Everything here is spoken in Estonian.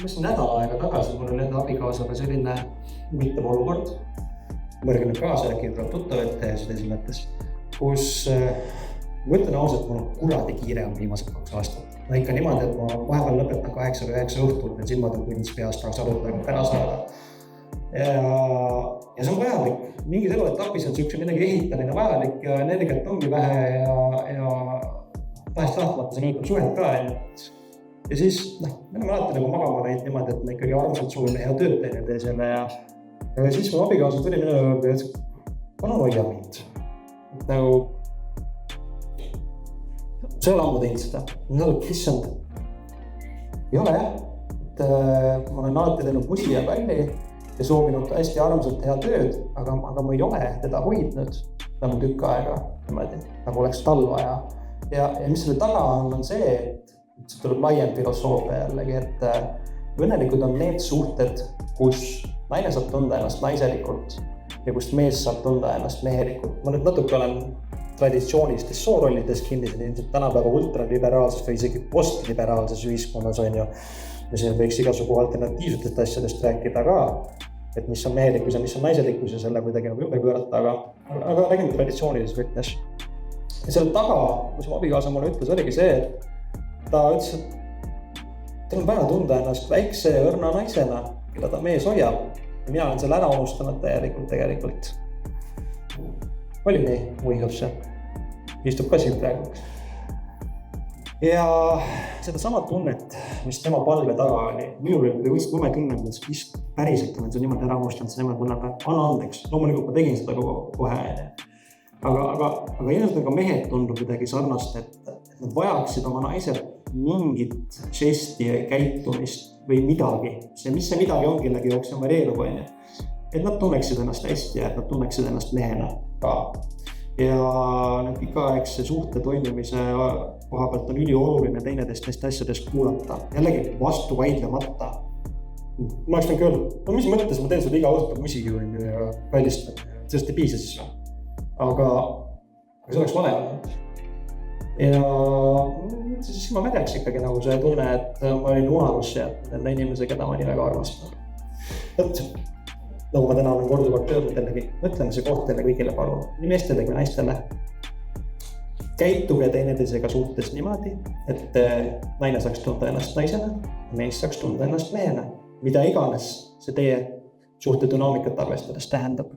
Mõtlesin nädal aega tagasi, mul oli enda abikaasaga selline huvitav olukord. Mõrganud kaasa äkki tuleb tuttav ette ja sellises mõttes, kus ma ütlen ausalt, mul on kuradi kiire on viimased 2 aastat. No ikka niimoodi, et ma vahepeal lõpetan 8 või 9 õhtul, need silmad on kunnis peast, tahaks arutada ära saada. Ja see on vajalik. Mingis eluetapis on siukse midagi ehitamine vajalik ja energiat ongi vähe ja tahest tahtmata see mõjutab suhet ka. Ja siis, me oleme alati nagu magama läinud niimoodi, et me ikkagi armsalt soovime hea tööd teineteisele ja siis mu abikaasa tuli minu juurde, et palun hoia mind. Nagu, see on ammu teinud seda. Issand. Ei ole jah. Ma olen alati teinud musi ja kalli ja soovinud hästi armsalt hea tööd, aga ma ei ole teda hoidnud nagu tükk aega, nagu oleks talva ja mis selle taga on see, et see tuleb laiem filosoofia jällegi, et õnnelikud on need suhted, kus naine saab tunda ennast naiselikult ja kus mees saab tunda ennast mehelikult. Ma nüüd natuke olen traditsioonilistes soorollides kinni, ilmselt tänapäeva ultraliberaalses või isegi postliberaalses ühiskonnas on ju, ja siin võiks igasugu alternatiivsetest asjadest rääkida ka, et mis on mehelikkus ja mis on naiselikkus ja selle kuidagi nagu ümber pöörata, aga räägime traditsioonilises võtmes. Ja selle taga, mis mu abikaasa mulle ütles, oligi see, et ta ütles, et tal on vaja tunda ennast väikse ja õrna naisena, keda ta mees hoiab. Ja mina olen selle ära unustanud täielikult tegelikult. Oli nii, muigab see. Istub ka siin praegu. Ja seda sama tunnet, mis tema palve taga oli, minul oli kui ma tunnen, et mis päriselt olen see niimoodi ära unustanud, see niimoodi mulle anna andeks. Loomulikult ma tegin seda kohe. Aga ilmselt ka mehed tundub midagi sarnast, et nad vajaksid oma naiselt mingit žesti ja käitumist või midagi. Mis see midagi on kellegi jooks ja varieerub, on ju. Et nad tunneksid ennast hästi ja et nad tunneksid ennast mehena ka. Ja nüüd pikaaegse suhte toimimise koha pealt on ülioluline teineteist neist asjadest kuulata. Jällegi vastu vaidlemata. Ma oleks võin öelda, no mis mõttes ma teen seda iga õhtu musigi ja väljist, sellest ei piisa siis või. Aga see oleks vale. Ja siis ma vedeks ikkagi nagu see tunne, et ma olin unarusse nende inimese, keda ma nii väga armastan. Et nagu ma täna olen korduvalt öelnud jällegi, mõtleme see koht teile kõigile palun, nii meestele kui naistele. Käituge teineteisega suhtes niimoodi, et naine saaks tunda ennast naisena, mees saaks tunda ennast mehena. Mida iganes see teie suhte dünaamikat arvestades tähendab.